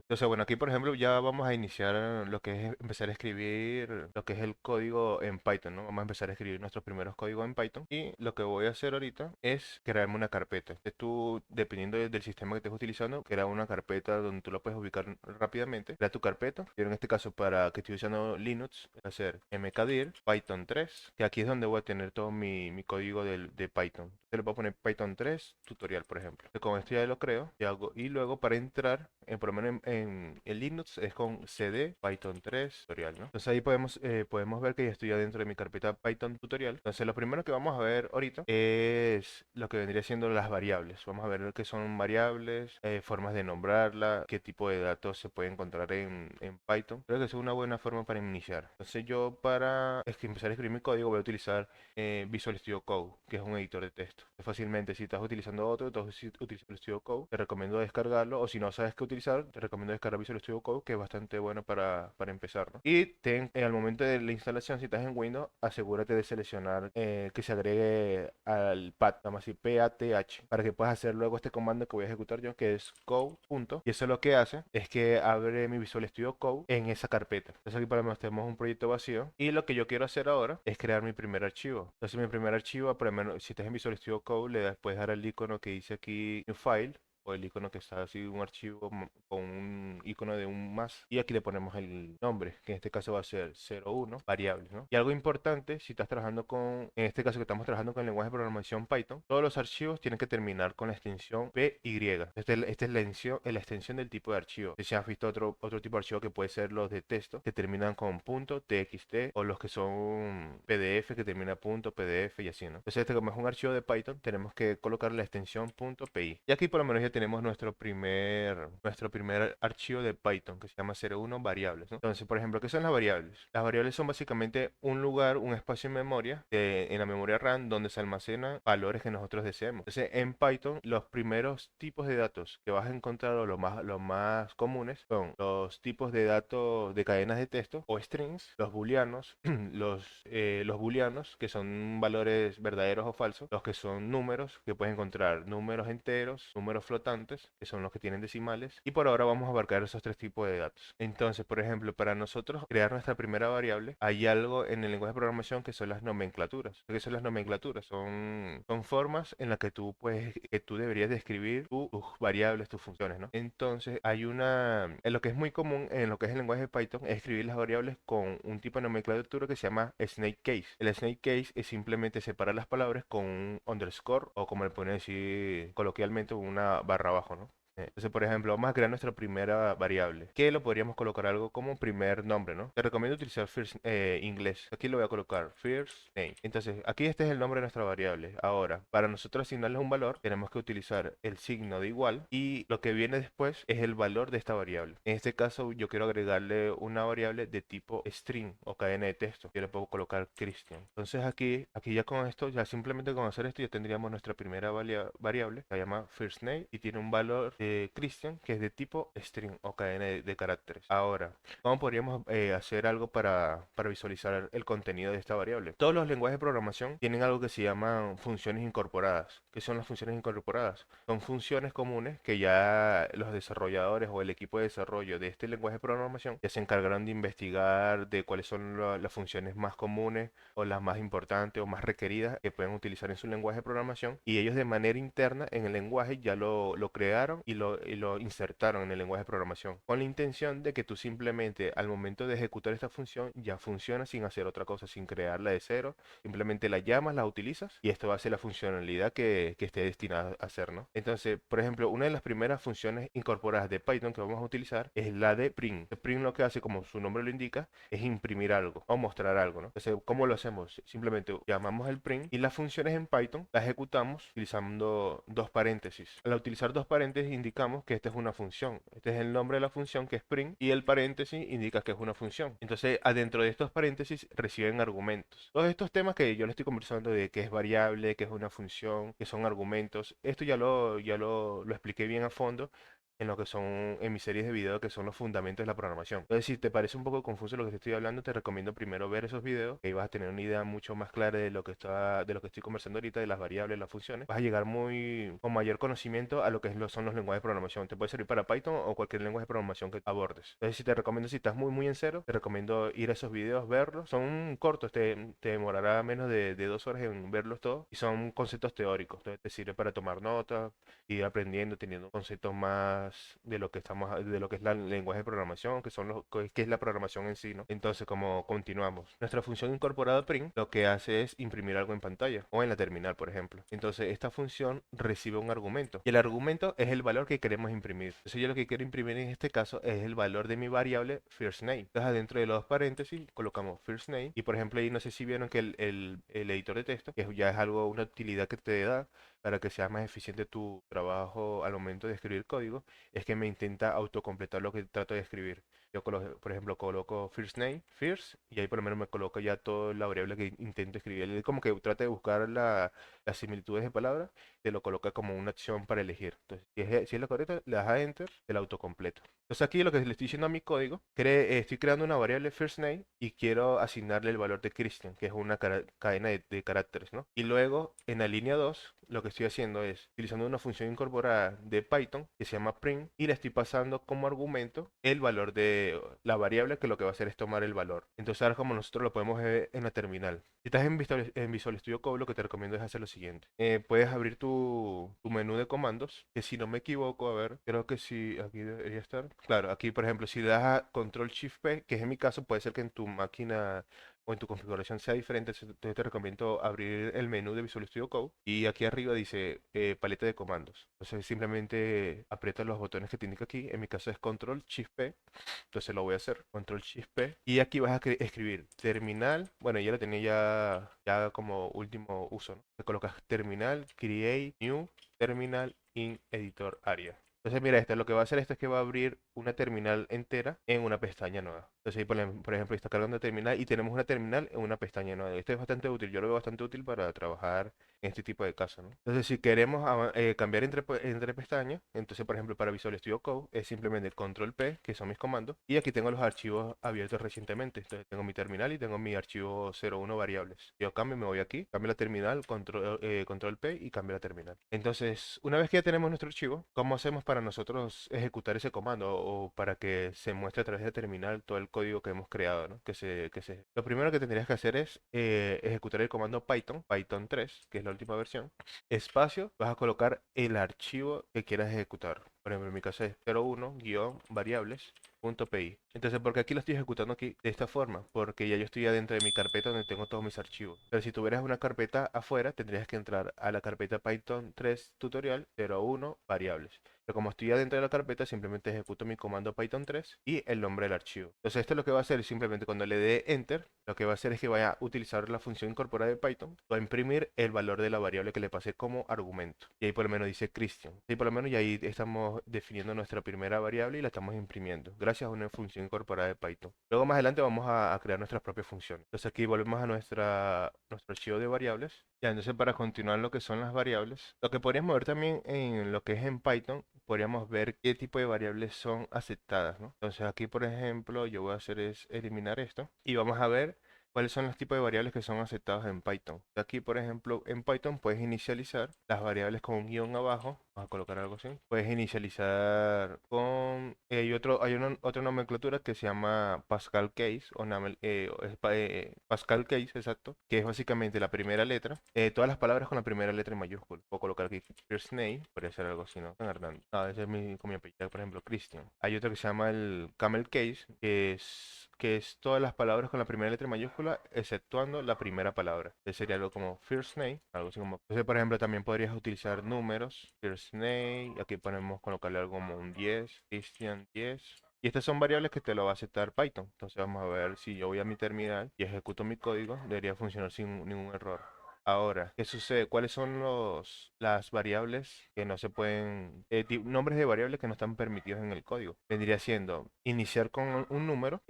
Entonces, bueno, aquí por ejemplo ya vamos a iniciar lo que es empezar a escribir lo que es el código en Python, ¿no? Vamos a empezar a escribir nuestros primeros códigos en Python y lo que voy a hacer ahorita es crearme una carpeta. Entonces, tú, dependiendo del sistema que estés utilizando, crea una carpeta donde tú la puedes ubicar rápidamente. Crea tu carpeta. Yo en este caso, para que estoy usando Linux, voy a hacer mkdir Python 3, que aquí es donde voy a tener todo mi código de Python. Entonces, le voy a poner Python 3 tutorial, por ejemplo. Entonces, con esto ya lo creo y luego para entrar, por lo menos en Linux es con cd Python 3 tutorial, ¿no? Entonces ahí podemos ver que ya estoy adentro de mi carpeta Python tutorial. Entonces lo primero que vamos a ver ahorita es lo que vendría siendo las variables. Vamos a ver qué son variables, formas de nombrarla, qué tipo de datos se puede encontrar en Python. Creo que es una buena forma para iniciar. Entonces yo para empezar a escribir mi código voy a utilizar Visual Studio Code, que es un editor de texto. Fácilmente, si estás utilizando otro, entonces si utilizas Visual Studio Code, te recomiendo descargarlo, o si no sabes qué utilizar, te recomiendo descargar Visual Studio Code, que es bastante bueno para empezar, ¿no? Y al momento de la instalación, si estás en Windows, asegúrate de seleccionar que se agregue al pad, vamos a decir PATH, para que puedas hacer luego este comando que voy a ejecutar yo, que es code. Y eso lo que hace es que abre mi Visual Studio Code en esa carpeta. Entonces aquí por lo menos tenemos un proyecto vacío y lo que yo quiero hacer ahora es crear mi primer archivo. Entonces mi primer archivo, por lo menos si estás en Visual Studio Code, puedes dar al icono que dice aquí New File, o el icono que está así, un archivo con un icono de un más, y aquí le ponemos el nombre, que en este caso va a ser 01 variables, ¿no? Y algo importante, si estás trabajando en este caso que estamos trabajando con el lenguaje de programación Python, todos los archivos tienen que terminar con la extensión PY. Esta es la extensión del tipo de archivo. Si has visto otro tipo de archivo que puede ser los de texto, que terminan con .txt, o los que son PDF que termina .pdf y así, ¿no? Entonces, como es un archivo de Python, tenemos que colocar la extensión .py. Y aquí por lo menos ya tenemos nuestro primer archivo de Python que se llama 01 variables, ¿no? Entonces, por ejemplo, ¿qué son las variables? Las variables son básicamente un lugar, un espacio en memoria, en la memoria RAM, donde se almacenan valores que nosotros deseemos. Entonces, en Python, los primeros tipos de datos que vas a encontrar, o los más comunes, son los tipos de datos de cadenas de texto o strings, los booleanos, los booleanos, que son valores verdaderos o falsos, los que son números, que puedes encontrar números enteros, números flotantes, que son los que tienen decimales, y por ahora vamos a abarcar esos tres tipos de datos. Entonces, por ejemplo, para nosotros crear nuestra primera variable, hay algo en el lenguaje de programación que son las nomenclaturas. ¿Qué son las nomenclaturas? Son formas en las que tú deberías describir tus variables, tus funciones, ¿no? Entonces, en lo que es muy común en lo que es el lenguaje de Python, es escribir las variables con un tipo de nomenclatura que se llama snake case. El snake case es simplemente separar las palabras con un underscore, o como le pueden decir coloquialmente, una barra abajo, ¿no? Entonces, por ejemplo, vamos a crear nuestra primera variable, que lo podríamos colocar algo como primer nombre, ¿no? Te recomiendo utilizar inglés. Aquí lo voy a colocar first name. Entonces, aquí este es el nombre de nuestra variable. Ahora, para nosotros asignarle un valor, tenemos que utilizar el signo de igual, y lo que viene después es el valor de esta variable. En este caso, yo quiero agregarle una variable de tipo string o cadena de texto. Yo le puedo colocar Christian. Entonces, aquí ya con esto, ya simplemente con hacer esto, ya tendríamos nuestra primera variable, que se llama first name, y tiene un valor de Christian que es de tipo string o cadena de caracteres. Ahora, ¿cómo podríamos hacer algo para visualizar el contenido de esta variable? Todos los lenguajes de programación tienen algo que se llaman funciones incorporadas. ¿Qué son las funciones incorporadas? Son funciones comunes que ya los desarrolladores o el equipo de desarrollo de este lenguaje de programación ya se encargaron de investigar de cuáles son las funciones más comunes, o las más importantes o más requeridas, que pueden utilizar en su lenguaje de programación, y ellos de manera interna en el lenguaje ya lo crearon y lo insertaron en el lenguaje de programación, con la intención de que tú simplemente al momento de ejecutar esta función ya funciona sin hacer otra cosa, sin crearla de cero. Simplemente la llamas, la utilizas, y esto va a ser la funcionalidad que esté destinada a hacer, ¿no? Entonces, por ejemplo, una de las primeras funciones incorporadas de Python que vamos a utilizar es la de print. El print lo que hace, como su nombre lo indica, es imprimir algo o mostrar algo, ¿no? Entonces, ¿cómo lo hacemos? Simplemente llamamos el print, y las funciones en Python las ejecutamos utilizando dos paréntesis. Al utilizar dos paréntesis indicamos que esta es una función. Este es el nombre de la función, que es print, y el paréntesis indica que es una función. Entonces, adentro de estos paréntesis reciben argumentos. Todos estos temas que yo le estoy conversando, de qué es variable, qué es una función, qué son argumentos, esto ya lo expliqué bien a fondo en lo que son en mis series de video que son los fundamentos de la programación. Entonces, si te parece un poco confuso lo que te estoy hablando, te recomiendo primero ver esos videos, que vas a tener una idea mucho más clara de lo que estoy conversando ahorita, de las variables, las funciones. Vas a llegar con mayor conocimiento a lo que son los lenguajes de programación. Te puede servir para Python o cualquier lenguaje de programación que abordes. Entonces, si te recomiendo, si estás muy en cero, te recomiendo ir a esos videos, verlos. Son cortos, te demorará menos de 2 horas en verlos todos y son conceptos teóricos. Entonces, te sirve para tomar notas, ir aprendiendo, teniendo conceptos más de lo que es el lenguaje de programación, que es la programación en sí, ¿no? Entonces, como continuamos, nuestra función incorporada print lo que hace es imprimir algo en pantalla o en la terminal, por ejemplo. Entonces, esta función recibe un argumento y el argumento es el valor que queremos imprimir. Entonces, yo lo que quiero imprimir en este caso es el valor de mi variable first name. Entonces, adentro de los paréntesis colocamos first name y, por ejemplo, ahí no sé si vieron que el editor de texto, que ya es una utilidad que te da para que sea más eficiente tu trabajo al momento de escribir código, es que me intenta autocompletar lo que trato de escribir. Yo, por ejemplo, coloco first name, first, y ahí por lo menos me coloco ya toda la variable que intento escribir. Él como que trata de buscar las similitudes de palabras, te lo coloca como una acción para elegir. Entonces, si es lo correcto, le das a enter, te lo autocompleto. Entonces aquí lo que le estoy diciendo a mi código, estoy creando una variable first name y quiero asignarle el valor de Christian, que es una cadena de caracteres, ¿no? Y luego en la línea 2 lo que estoy haciendo es utilizando una función incorporada de Python que se llama print y le estoy pasando como argumento el valor de la variable, que lo que va a hacer es tomar el valor. Entonces ahora como nosotros lo podemos ver en la terminal. Si estás en Visual Studio Code, lo que te recomiendo es hacer lo siguiente. Puedes abrir tu menú de comandos, que si no me equivoco, a ver, creo que sí, aquí debería estar. Claro, aquí por ejemplo, si le das a Control Shift P, que es en mi caso, puede ser que en tu máquina o en tu configuración sea diferente, entonces te recomiendo abrir el menú de Visual Studio Code y aquí arriba dice paleta de comandos. Entonces simplemente aprieta los botones que te indica aquí, en mi caso es Control Shift P, entonces lo voy a hacer, Control Shift P, y aquí vas a escribir terminal, bueno ya lo tenía ya como último uso, ¿no? Te colocas terminal, create new, terminal in editor area. Entonces, mira, lo que va a hacer esto es que va a abrir una terminal entera en una pestaña nueva. Entonces, ahí por ejemplo, está cargando terminal y tenemos una terminal en una pestaña nueva. Esto es bastante útil, yo lo veo bastante útil para trabajar en este tipo de casos, ¿no? Entonces, si queremos cambiar entre pestañas, entonces, por ejemplo, para Visual Studio Code es simplemente Control P, que son mis comandos, y aquí tengo los archivos abiertos recientemente. Entonces, tengo mi terminal y tengo mi archivo 01 variables. Yo cambio, me voy aquí, cambio la terminal, Control P y cambio la terminal. Entonces, una vez que ya tenemos nuestro archivo, ¿cómo hacemos para nosotros ejecutar ese comando o para que se muestre a través de terminal todo el código que hemos creado, ¿no? Lo primero que tendrías que hacer es ejecutar el comando Python 3, que es la última versión, espacio, vas a colocar el archivo que quieras ejecutar. Por ejemplo, en mi caso es 01-variables.py. Entonces, porque aquí lo estoy ejecutando aquí de esta forma, porque ya yo estoy adentro de mi carpeta donde tengo todos mis archivos. Pero si tuvieras una carpeta afuera, tendrías que entrar a la carpeta Python 3 tutorial 01 variables. Pero como estoy adentro de la carpeta, simplemente ejecuto mi comando Python 3 y el nombre del archivo. Entonces, esto es lo que va a hacer simplemente cuando le dé Enter, lo que va a hacer es que vaya a utilizar la función incorporada de Python, va a imprimir el valor de la variable que le pasé como argumento. Y ahí por lo menos dice Christian. Y por lo menos ya ahí estamos definiendo nuestra primera variable y la estamos imprimiendo, gracias a una función incorporada de Python. Luego más adelante vamos a crear nuestras propias funciones. Entonces aquí volvemos a nuestro archivo de variables. Ya, entonces para continuar lo que son las variables, lo que podríamos ver también en lo que es en Python, podríamos ver qué tipo de variables son aceptadas, ¿no? Entonces aquí, por ejemplo, yo voy a hacer es eliminar esto y vamos a ver cuáles son los tipos de variables que son aceptados en Python. Aquí, por ejemplo, en Python puedes inicializar las variables con un guión abajo. Vamos a colocar algo así. Puedes inicializar con... hay otra nomenclatura que se llama Pascal Case, Pascal Case, exacto, que es básicamente la primera letra. Todas las palabras con la primera letra en mayúscula. Puedo colocar aquí first name, podría ser algo así, ¿no? San Hernando. No, ese es con mi apellido, por ejemplo, Christian. Hay otro que se llama el Camel Case, que es todas las palabras con la primera letra en mayúscula, exceptuando la primera palabra. Entonces sería algo como first name, algo así como... Entonces, por ejemplo, también podrías utilizar números, first name, aquí podemos colocarle algo como un 10, Christian 10. Y estas son variables que te lo va a aceptar Python. Entonces vamos a ver si yo voy a mi terminal y ejecuto mi código, debería funcionar sin ningún error. Ahora, ¿qué sucede? ¿Cuáles son las variables que no se pueden, nombres de variables que no están permitidos en el código? Vendría siendo iniciar con un número,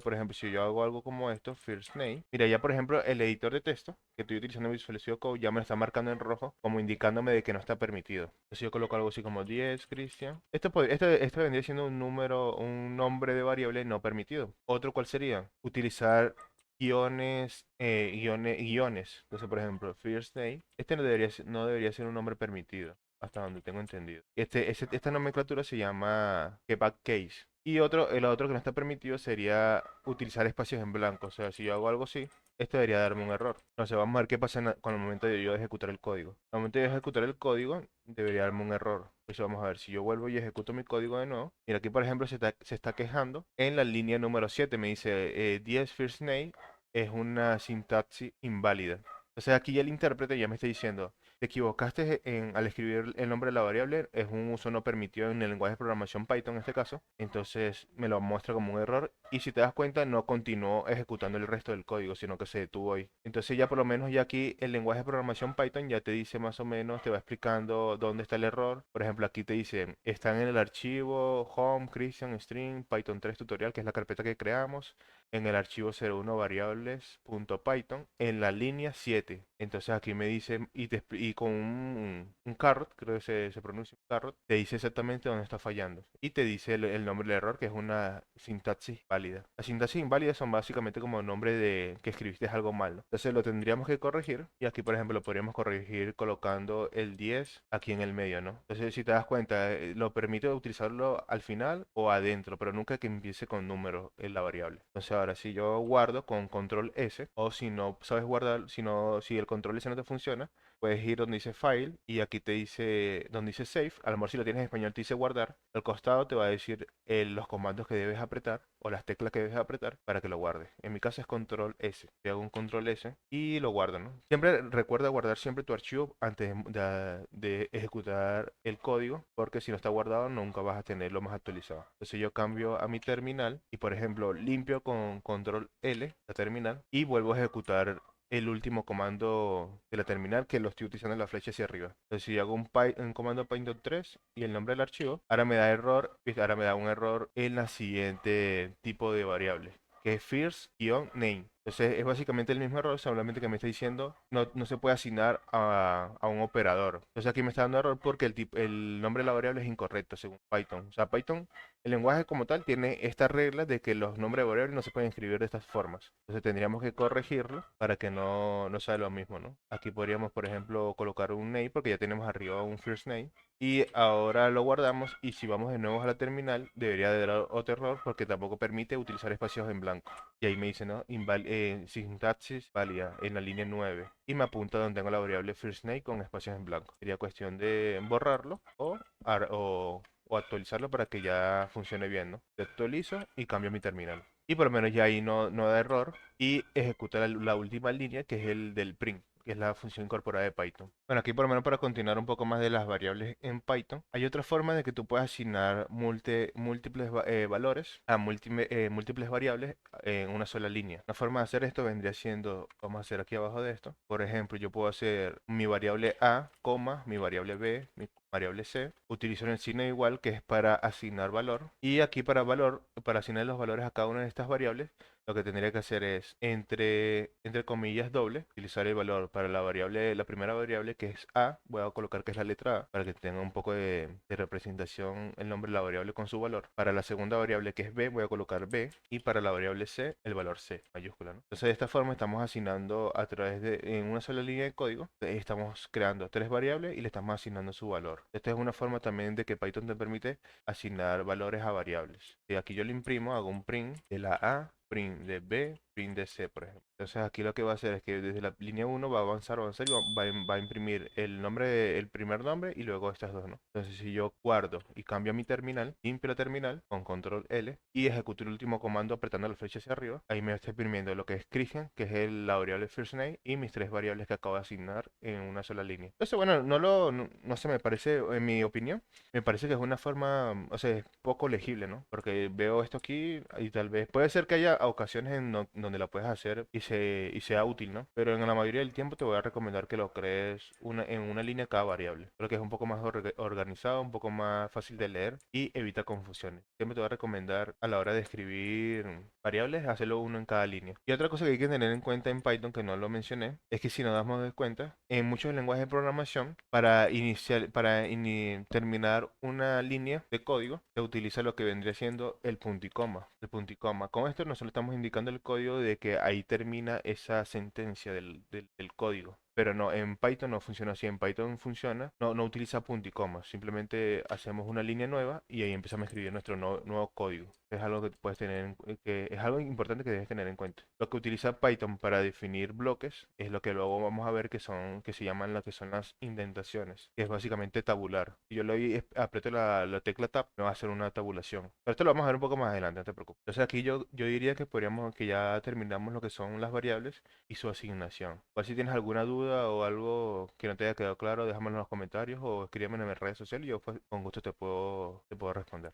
por ejemplo, si yo hago algo como esto, first name, mira, ya por ejemplo, el editor de texto que estoy utilizando en Visual Studio Code ya me lo está marcando en rojo, como indicándome de que no está permitido. Entonces yo coloco algo así como 10, Cristian. Esto vendría siendo un número, un nombre de variable no permitido. Otro, ¿cuál sería? Utilizar guiones. Entonces, por ejemplo, first name, no debería ser un nombre permitido, hasta donde tengo entendido. Esta nomenclatura se llama case. Y el otro que no está permitido sería utilizar espacios en blanco. O sea, si yo hago algo así, esto debería darme un error. Entonces vamos a ver qué pasa con el momento de yo ejecutar el código. Al momento de ejecutar el código, debería darme un error. Entonces vamos a ver, si yo vuelvo y ejecuto mi código de nuevo, mira aquí por ejemplo se está quejando en la línea número 7, me dice 10 first name es una sintaxis inválida. Entonces aquí ya el intérprete ya me está diciendo, te equivocaste al escribir el nombre de la variable, es un uso no permitido en el lenguaje de programación Python en este caso, entonces me lo muestra como un error y si te das cuenta no continuó ejecutando el resto del código, sino que se detuvo ahí. Entonces ya por lo menos ya aquí el lenguaje de programación Python ya te dice más o menos, te va explicando dónde está el error. Por ejemplo, aquí te dice, están en el archivo home, Christian, string, Python 3 tutorial, que es la carpeta que creamos en el archivo 01 variables.python en la línea 7. Entonces aquí me dice, y con un carrot, creo que se pronuncia un carrot, te dice exactamente dónde está fallando. Y te dice el nombre del error, que es una sintaxis válida. Las sintaxis inválidas son básicamente como nombre de que escribiste algo mal, ¿no? Entonces lo tendríamos que corregir. Y aquí, por ejemplo, lo podríamos corregir colocando el 10 aquí en el medio, ¿no? Entonces, si te das cuenta, lo permite utilizarlo al final o adentro, pero nunca que empiece con números en la variable. Entonces, ahora si yo guardo con control S, o si no sabes guardar, si el control S no te funciona, puedes ir donde dice File y aquí te dice, donde dice Save. A lo mejor si lo tienes en español te dice guardar. Al costado te va a decir los comandos que debes apretar o las teclas que debes apretar para que lo guardes. En mi caso es control S. Te hago un control S y lo guardo, ¿no? Siempre recuerda guardar siempre tu archivo antes de ejecutar el código, porque si no está guardado nunca vas a tenerlo más actualizado. Entonces yo cambio a mi terminal y por ejemplo limpio con control L la terminal y vuelvo a ejecutar el último comando de la terminal que lo estoy utilizando la flecha hacia arriba. Entonces si hago un comando Python 3 y el nombre del archivo, ahora me da error, ahora me da un error en la siguiente tipo de variable, que es first-name. Entonces es básicamente el mismo error, solamente que me está diciendo no se puede asignar a un operador. Entonces aquí me está dando error porque el nombre de la variable es incorrecto según Python. O sea, Python, el lenguaje como tal, tiene esta regla de que los nombres de variables no se pueden escribir de estas formas. Entonces tendríamos que corregirlo para que no sea lo mismo, ¿no? Aquí podríamos, por ejemplo, colocar un name porque ya tenemos arriba un first name. Y ahora lo guardamos y si vamos de nuevo a la terminal debería de dar otro error porque tampoco permite utilizar espacios en blanco. Y ahí me dice, ¿no? Sintaxis válida en la línea 9. Y me apunta donde tengo la variable firstName con espacios en blanco. Sería cuestión de borrarlo o actualizarlo para que ya funcione bien, ¿no? Lo actualizo y cambio mi terminal. Y por lo menos ya ahí no da error y ejecuta la última línea que es el del print, que es la función incorporada de Python. Bueno, aquí por lo menos para continuar un poco más de las variables en Python, hay otra forma de que tú puedas asignar múltiples valores a múltiples variables en una sola línea. Una forma de hacer esto vendría siendo, vamos a hacer aquí abajo de esto, por ejemplo, yo puedo hacer mi variable A, mi variable B, mi variable C, utilizo el signo igual que es para asignar valor y aquí para asignar los valores a cada una de estas variables, lo que tendría que hacer es entre comillas doble, utilizar el valor para la primera variable que es A, voy a colocar que es la letra A para que tenga un poco de representación el nombre de la variable con su valor. Para la segunda variable que es B, voy a colocar B y para la variable C, el valor C mayúscula, ¿no? Entonces de esta forma estamos asignando en una sola línea de código, estamos creando tres variables y le estamos asignando su valor. Esta es una forma también de que Python te permite asignar valores a variables. Y aquí yo lo imprimo, hago un print de la A, print de B, print de C, por ejemplo. Entonces aquí lo que va a hacer es que desde la línea 1 va a avanzar y va a imprimir el primer nombre y luego estas dos, ¿no? Entonces si yo guardo y cambio mi terminal, limpio la terminal con control L y ejecuto el último comando apretando la flecha hacia arriba, ahí me está imprimiendo lo que es Christian, que es la variable first name y mis tres variables que acabo de asignar en una sola línea. Entonces bueno, no sé, me parece, en mi opinión, me parece que es una forma, o sea, es poco legible, ¿no? Porque veo esto aquí y tal vez puede ser que haya ocasiones en donde la puedes hacer y sea útil, ¿no? Pero en la mayoría del tiempo te voy a recomendar que lo crees en una línea cada variable. Creo que es un poco más organizado, un poco más fácil de leer y evita confusiones. Siempre te voy a recomendar a la hora de escribir variables, hacerlo uno en cada línea. Y otra cosa que hay que tener en cuenta en Python, que no lo mencioné, es que si nos damos cuenta, en muchos lenguajes de programación, terminar una línea de código, se utiliza lo que vendría siendo el punto y coma. El punto y coma. Con esto nosotros estamos indicando el código de que ahí termina esa sentencia del código. Pero no, en Python no funciona así. En Python funciona, no utiliza punto y coma. Simplemente hacemos una línea nueva y ahí empezamos a escribir nuestro nuevo código. Es algo que puedes que es algo importante que debes tener en cuenta. Lo que utiliza Python para definir bloques es lo que luego vamos a ver que se llaman lo que son las indentaciones, que es básicamente tabular. Si yo le aprieto la tecla Tab, me va a hacer una tabulación. Pero esto lo vamos a ver un poco más adelante, no te preocupes. Entonces aquí yo diría que ya terminamos lo que son las variables y su asignación. O si tienes alguna duda o algo que no te haya quedado claro, déjamelo en los comentarios o escríbeme en mis redes sociales y yo pues, con gusto te puedo responder.